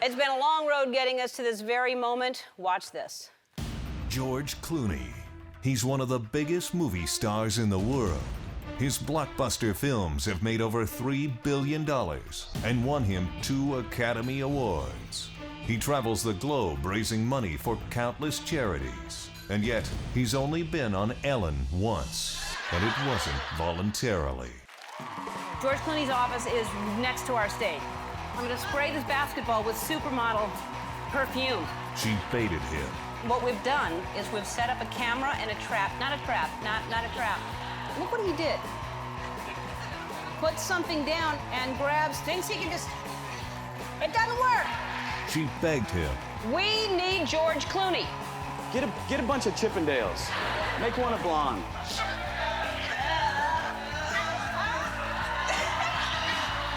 It's been a long road getting us to this very moment. Watch this. George Clooney. He's one of the biggest movie stars in the world. His blockbuster films have made over $3 billion and won him 2 Academy Awards. He travels the globe raising money for countless charities. And yet, he's only been on Ellen once, and it wasn't voluntarily. George Clooney's office is next to our stage. I'm going to spray this basketball with supermodel perfume. She baited him. What we've done is we've set up a camera and a trap. Not a trap, not a trap. Look what he did. Put something down and grabs things he can just... It doesn't work. She begged him. We need George Clooney. Get a bunch of Chippendales. Make one a blonde.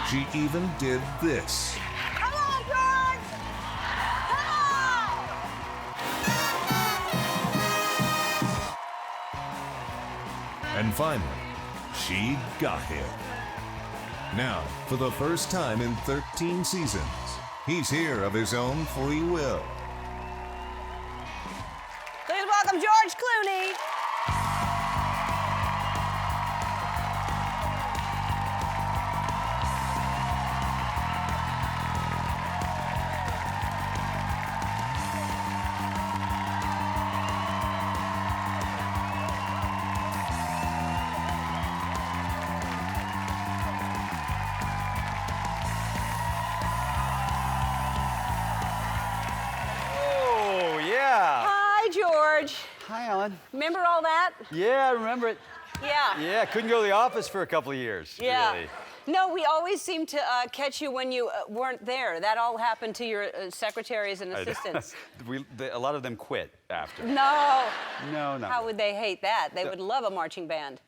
She even did this. Come on, George! Come on! And finally, she got him. Now, for the first time in 13 seasons, he's here of his own free will. Please welcome George Clooney. George. Hi, Ellen. Remember all that? Yeah, I remember it. Yeah. Yeah, couldn't go to the office for a couple of years. Yeah. Really. No, we always seem to catch you when you weren't there. That all happened to your secretaries and assistants. A lot of them quit after. No. No, no. How would they hate that? They would love a marching band.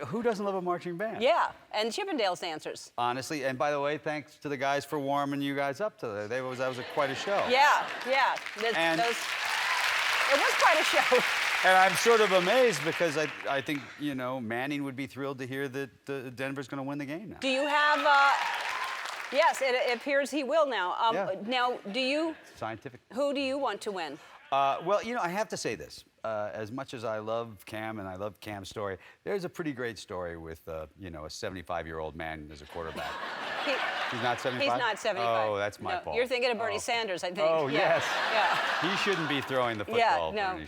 Who doesn't love a marching band? Yeah, and Chippendales dancers. Honestly, and by the way, thanks to the guys for warming you guys up to that. Was quite a show. Yeah, yeah. It was quite a show. And I'm sort of amazed because I think, you know, Manning would be thrilled to hear that Denver's going to win the game now. Do you have, yes, it appears he will now. Yeah. Now, Scientific. Who do you want to win? Well, you know, I have to say this. As much as I love Cam and I love Cam's story, there's a pretty great story with, you know, a 75-year-old man as a quarterback. He's not 75? He's not 75. Oh, that's my fault. You're thinking of Bernie Sanders, I think. Oh, yeah. yes. Yeah. He shouldn't be throwing the football. No.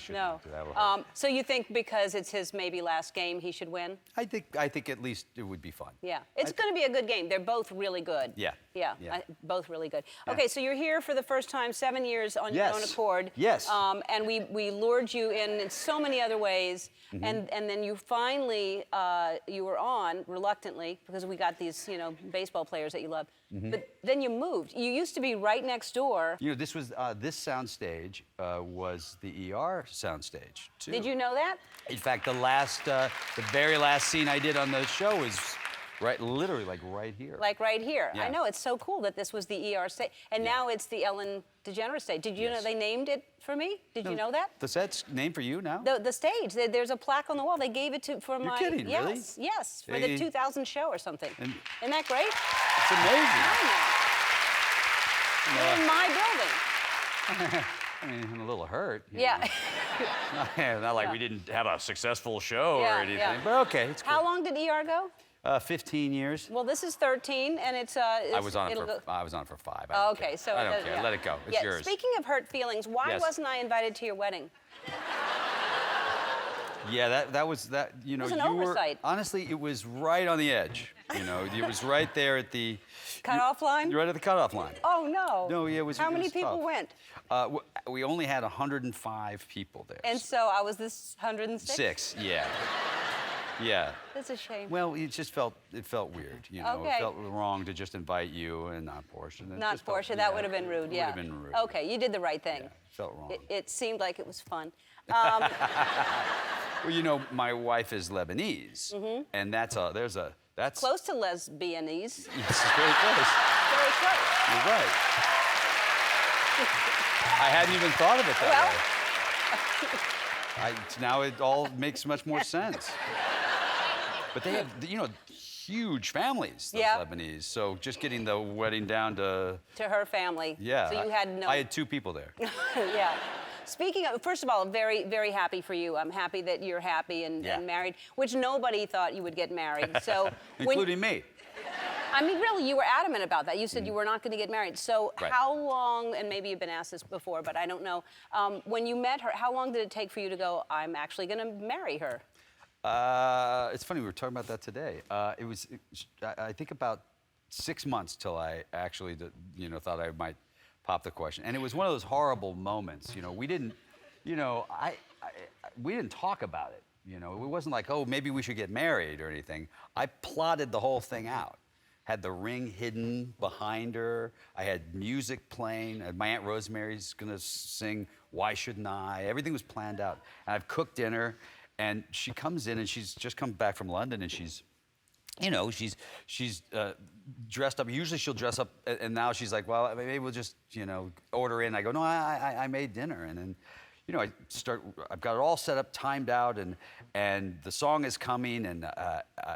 So you think because it's his maybe last game, he should win? I think at least it would be fun. Yeah. It's going to be a good game. They're both really good. Yeah. Yeah. Yeah. Both really good. Yeah. Okay, so you're here for the first time, 7 years on your own accord. Yes. And we lured you in so many other ways, and then you finally you were on reluctantly because we got these baseball players that you love. But then you moved. You used to be right next door. You know, this was this soundstage was the ER soundstage too. Did you know that? In fact, the very last scene I did on the show is literally like right here. Like right here. Yeah. I know, it's so cool that this was the ER stage. And now it's the Ellen DeGeneres stage. Did you know they named it for me? Did you know that? The set's named for you now? The stage. There's a plaque on the wall. They gave it for my... You're kidding, really? Yes, for the 2000 show or something. Isn't that great? It's amazing. You're in my building. I mean, I'm a little hurt. Yeah. Not like we didn't have a successful show or anything, but okay, it's cool. How long did ER go? 15 years. Well, this is 13, and it's I was on it for 5. Oh, okay, so I don't care. Let it go. It's yours. Speaking of hurt feelings, why wasn't I invited to your wedding? Yeah, that was that. You know, it was an oversight. Honestly, it was right on the edge. You know, it was right there at the cutoff line. Right at the cutoff line. Oh no. No, yeah, it was. How many people went? We only had 105 people there. And so I was this 106. 6, yeah. Yeah. That's a shame. Well, it felt weird, you know. Okay. It felt wrong to just invite you and not Portia. Not Portia. That would have been rude. Yeah. Would have been rude. Okay, you did the right thing. Yeah, felt wrong. It seemed like it was fun. Well, you know, my wife is Lebanese, and that's close to lesbianese. It's very close. Very close. You're right. I hadn't even thought of it that way. Now it all makes much more sense. But they have, you know, huge families, those Yeah. Lebanese. So just getting the wedding down to her family. yeah. So you had no. I had 2 people there. Yeah. Speaking of, first of all, very, very happy for you. I'm happy that you're happy and married, which nobody thought you would get married. So Including me. I mean, really, you were adamant about that. You said you were not going to get married. So Right. how long, and maybe you've been asked this before, but I don't know, when you met her, how long did it take for you to go, I'm actually going to marry her? It's funny, we were talking about that today. I think about 6 months till I actually, thought I might pop the question. And it was one of those horrible moments. We didn't, we didn't talk about it. It wasn't like, oh, maybe we should get married or anything. I plotted the whole thing out. Had the ring hidden behind her. I had music playing. My Aunt Rosemary's gonna sing Why Shouldn't I? Everything was planned out. And I've cooked dinner, and she comes in, and she's just come back from London, and she's dressed up. Usually she'll dress up, and now she's like, well, maybe we'll just, order in. I go, no, I made dinner. And then, I've got it all set up, timed out, and the song is coming, and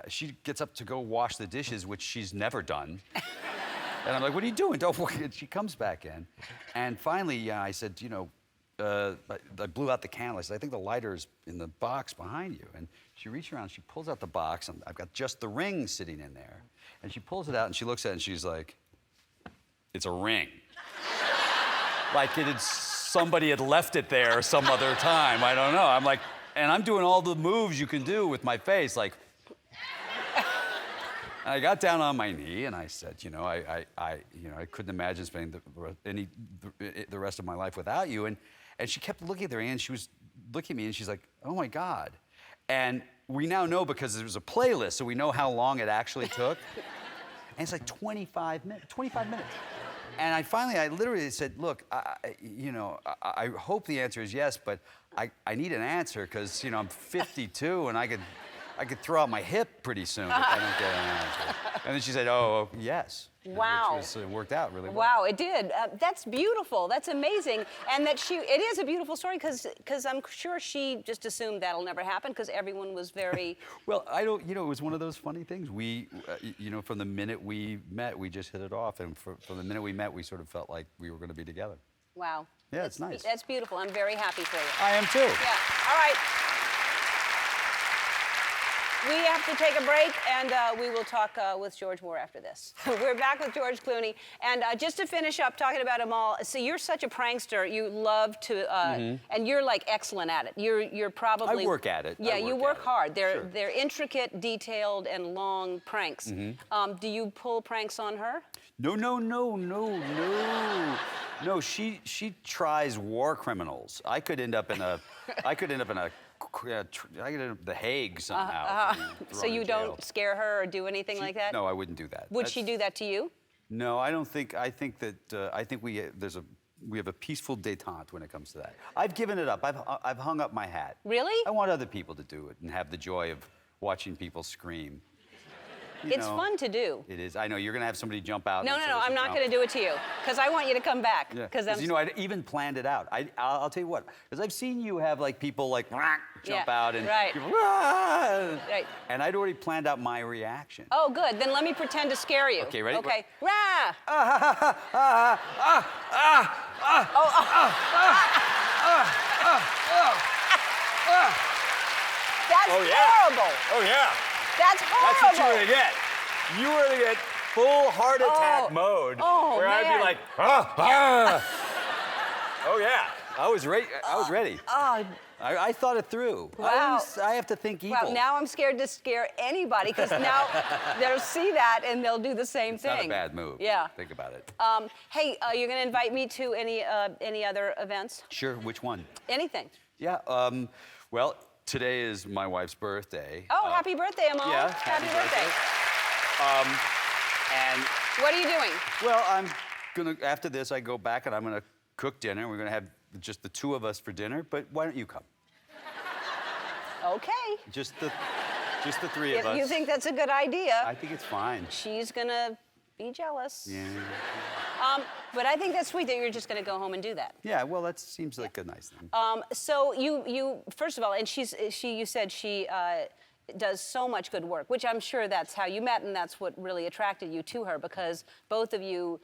she gets up to go wash the dishes, which she's never done. And I'm like, what are you doing? Don't worry. And she comes back in. And finally, I said, I blew out the candle. I said, I think the lighter's in the box behind you. And she reached around, she pulls out the box, and I've got just the ring sitting in there. And she pulls it out, and she looks at it, and she's like, it's a ring. Like somebody had left it there some other time. I don't know. I'm like, and I'm doing all the moves you can do with my face, like. And I got down on my knee, and I said, I couldn't imagine spending the rest of my life without you. And she kept looking at her, and she was looking at me, and she's like, oh my God. And we now know, because there was a playlist, so we know how long it actually took. And it's like 25 minutes. And I literally said, look, I hope the answer is yes, but I need an answer, because, I'm 52, and I could throw out my hip pretty soon if I don't get an answer. And then she said, oh, yes. Wow. Which worked out really well. Wow, it did. That's beautiful. That's amazing. And that it is a beautiful story, because I'm sure she just assumed that'll never happen, because everyone was very... Well, it was one of those funny things. We, from the minute we met, we just hit it off. And from the minute we met, we sort of felt like we were going to be together. Wow. Yeah, it's nice. That's beautiful. I'm very happy for you. I am too. Yeah. All right. We have to take a break, and we will talk with George more after this. We're back with George Clooney. And just to finish up talking about Amal, so you're such a prankster. You love to, and you're like excellent at it. You're probably... I work at it. Yeah, you work hard. They're intricate, detailed, and long pranks. Do you pull pranks on her? No. No, she tries war criminals. I could end up in a The Hague somehow. So you don't scare her or do anything like that? No, I wouldn't do that. Would she do that to you? No, I don't think. I think we have a peaceful détente when it comes to that. I've given it up. I've hung up my hat. Really? I want other people to do it and have the joy of watching people scream. It's fun to do. It is. I know you're gonna have somebody jump out. No, I'm not gonna do it to you, because I want you to come back. Yeah. Because I even planned it out. I'll tell you what, because I've seen you have like people like jump out and people, right. And I'd already planned out my reaction. Oh, good. Then let me pretend to scare you. Okay, ready? Okay. Rah! That's horrible. Oh yeah. That's horrible. That's what you were gonna get. You were gonna get full heart attack mode, where I'd be like, Oh yeah. I was ready. I thought it through. Wow. I have to think evil. Well, now I'm scared to scare anybody, because now they'll see that and they'll do the same thing. It's not a bad move. Yeah. Think about it. Hey, you're gonna invite me to any other events? Sure. Which one? Anything. Yeah. Well, today is my wife's birthday. Oh, happy birthday, Amal. Yeah. Happy birthday. And what are you doing? well, after this, I go back and I'm gonna cook dinner. We're gonna have just the 2 of us for dinner. But why don't you come? Okay. Just the 3 of us. You think that's a good idea? I think it's fine. She's gonna be jealous. Yeah. But I think that's sweet that you're just gonna go home and do that. Yeah. Well, that seems like a nice thing. So you first of all, and you said she does so much good work, which I'm sure that's how you met, and that's what really attracted you to her, because both of you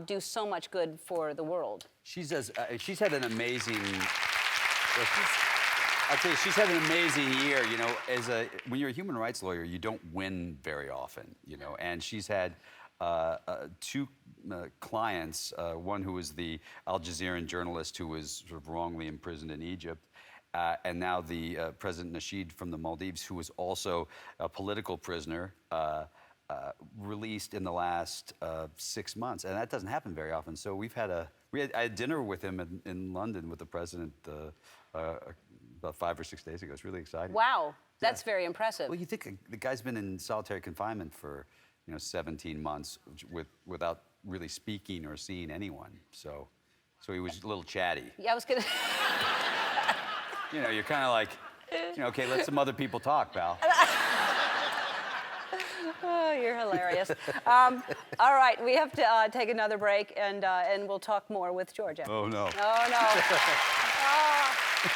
do so much good for the world. She's had an amazing. Well, I'll tell you, she's had an amazing year. You know, when you're a human rights lawyer, you don't win very often. You know, and she's had 2 clients. One who was the Al Jazeera journalist who was sort of wrongly imprisoned in Egypt. And now the President Nasheed from the Maldives, who was also a political prisoner, released in the last 6 months, and that doesn't happen very often. So I had dinner with him in London with the president about 5 or 6 days ago. It's really exciting. Wow, that's very impressive. Well, you think the guy's been in solitary confinement for 17 months without really speaking or seeing anyone. So he was a little chatty. Yeah, I was gonna. You're kind of like, okay, let some other people talk, pal. Oh, you're hilarious. All right, we have to take another break, and we'll talk more with George. Oh, no. Oh, no.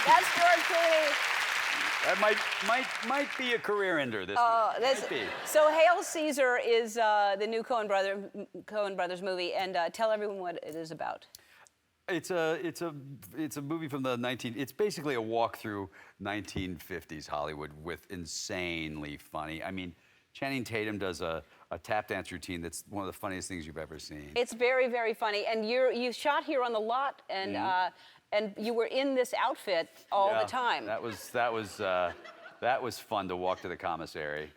That's George Clooney. That might be a career ender, this movie. Might be. So Hail Caesar is the new Coen Brothers movie, and tell everyone what it is about. It's a movie from the It's basically a walk through 1950s Hollywood with insanely funny. I mean, Channing Tatum does a tap dance routine that's one of the funniest things you've ever seen. It's very, very funny, and you shot here on the lot, and and you were in this outfit all the time. That was fun to walk to the commissary.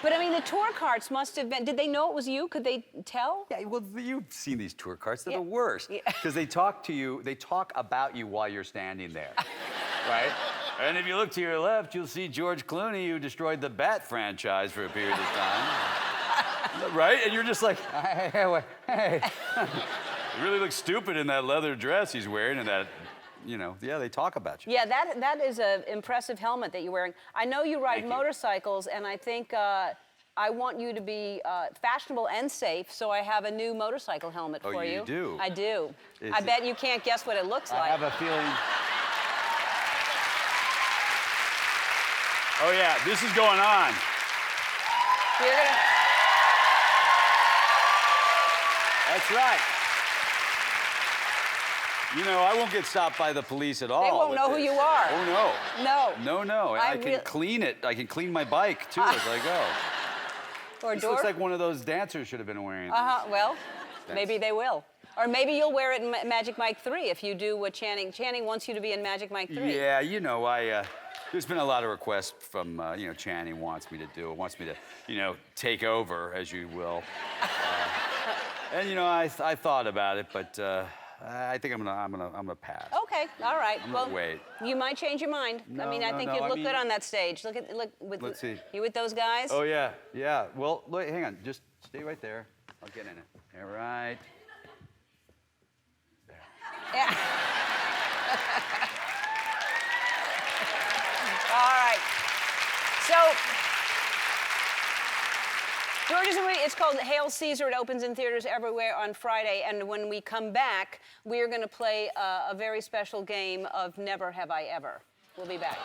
But I mean, the tour carts must have been. Did they know it was you? Could they tell? Yeah, well, you've seen these tour carts. They're the Yeah. worst. Yeah. Because they talk to you, they talk about you while you're standing there, right? And if you look to your left, you'll see George Clooney, who destroyed the Bat franchise for a period of time. Right? And you're just like, hey. He really looks stupid in that leather dress he's wearing and that, yeah, they talk about you. Yeah, that is an impressive helmet that you're wearing. I know you ride Thank you. motorcycles, and I think I want you to be fashionable and safe, so I have a new motorcycle helmet for you. Oh, you do? I do. I bet you can't guess what it looks like. I have a feeling. Oh, yeah, this is going on. You're gonna... That's right. I won't get stopped by the police at all. They won't know who you are. Oh, no. No. No. I can clean it. I can clean my bike, too, as I go. Or This door. looks like one of those dancers should have been wearing this. Well, maybe they will. Or maybe you'll wear it in Magic Mike 3 if you do what Channing wants you to be in Magic Mike 3. Yeah, there's been a lot of requests from, Channing wants me to do it, wants me to, take over, as you will. And, I thought about it, but I think I'm gonna pass. Okay, all right. I'm gonna wait. You might change your mind. I mean, I think you'd look good on that stage. Look with Let's see. You with those guys? Oh, yeah. Well, look, hang on. Just stay right there. I'll get in it. All right. There. Yeah. All right. So, George's movie, it's called Hail Caesar. It opens in theaters everywhere on Friday. And when we come back, we're going to play a very special game of Never Have I Ever. We'll be back.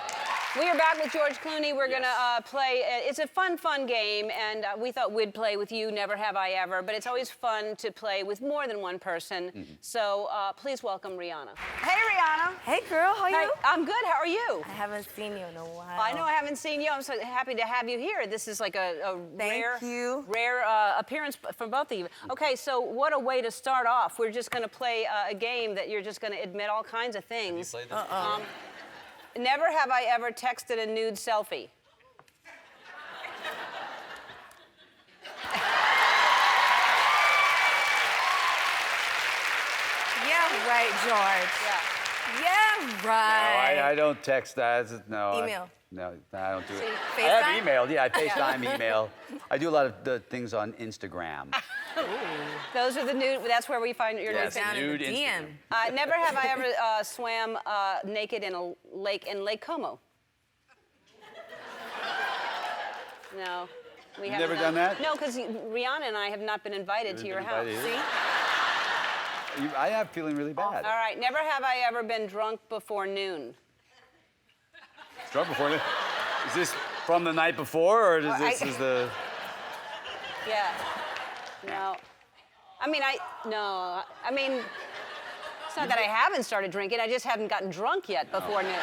We are back with George Clooney. We're going to play. It's a fun game, and we thought we'd play with you, Never Have I Ever. But it's always fun to play with more than one person. So please welcome Rihanna. Hey, Rihanna. Hey, girl, how are Hi, you? I'm good. How are you? I haven't seen you in a while. I know I haven't seen you. I'm so happy to have you here. This is like a rare appearance from both of you. Okay, so what a way to start off. We're just going to play a game that you're just going to admit all kinds of things. Never have I ever texted a nude selfie. Yeah, right, George. Yeah. Yeah, right. No, I don't text that. No. Email. No, I don't do it. See, I have FaceTime? emailed. Yeah, I FaceTime, email. I do a lot of the things on Instagram. Those are the nude. That's where we find your Yes. nude. Down in Nude the Instagram. DM. Never have I ever swam naked in a lake in Lake Como. No. We haven't never done that? No, because Rihanna and I have not been invited to your house. See? I am feeling really bad. All right. Never have I ever been drunk before noon. Drunk before this. From the night before, or is this is the? Yeah. No. I mean, no. I mean, it's not that I haven't started drinking. I just haven't gotten drunk yet before noon.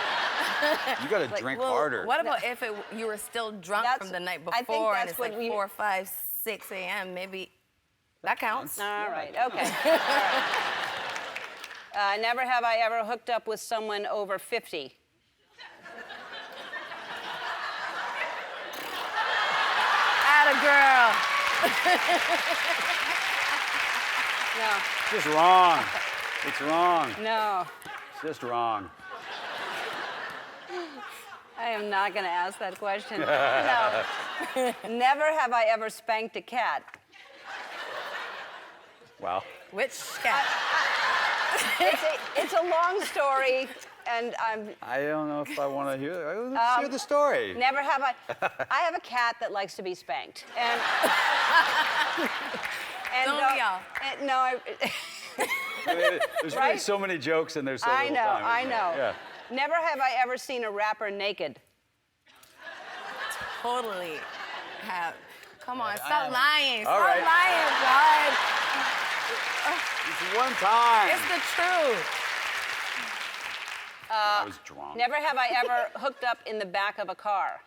You got to drink harder. What about if you were still drunk from the night I think before and that's it's what like we- 4, 5, 6 a.m. Maybe that counts. All right. Okay. All right. Never have I ever hooked up with someone over 50. Atta girl. No. Just wrong. It's wrong. No. It's just wrong. I am not going to ask that question. No. Never have I ever spanked a cat. Wow. Which cat? It's a long story, and I don't know if I want to hear. Let's hear the story. never have I. I have a cat that likes to be spanked, and Don't we all? No, There's really Right? so many jokes and there's so I little know, time. I isn't know. there? Never have I ever seen a rapper naked. Totally have. Come on, I stop haven't. lying. All Stop right. lying, God. It's one time. It's the truth. I was drunk. Never have I ever hooked up in the back of a car.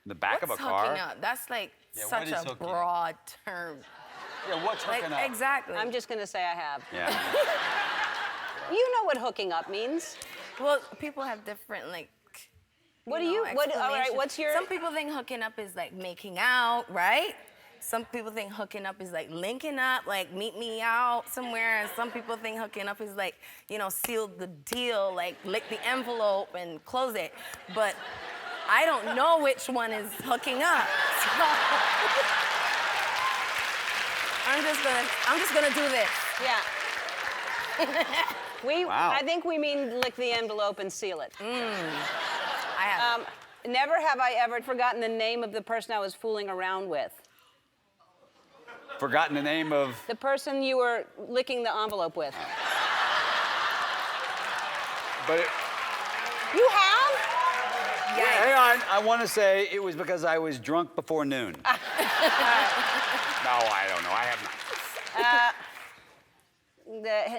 In the back What's of a car. hooking up? That's like Yeah, what such is a hooking up? broad term. Yeah, what's Like, hooking up? exactly. I'm just going to say I have. Yeah. You know what hooking up means. Well, people have different like. What do know, you? What? All right. explanations. What's your? Some people think hooking up is like making out, right? Some people think hooking up is like linking up, like meet me out somewhere. And some people think hooking up is like, seal the deal, like lick the envelope and close it. But I don't know which one is hooking up. So I'm just gonna do this. Yeah. Wow. I think we mean lick the envelope and seal it. I have. Never have I ever forgotten the name of the person I was fooling around with. Forgotten the name of. The person you were licking the envelope with. But You have? hang on. I want to say it was because I was drunk before noon. No, I don't know. I have not.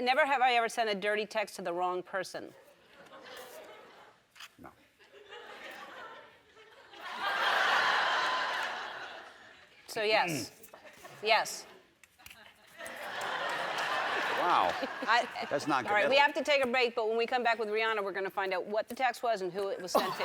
Never have I ever sent a dirty text to the wrong person. No. So yes. Yes. Wow. That's not good. All right, we have to take a break, but when we come back with Rihanna, we're going to find out what the text was and who it was sent to.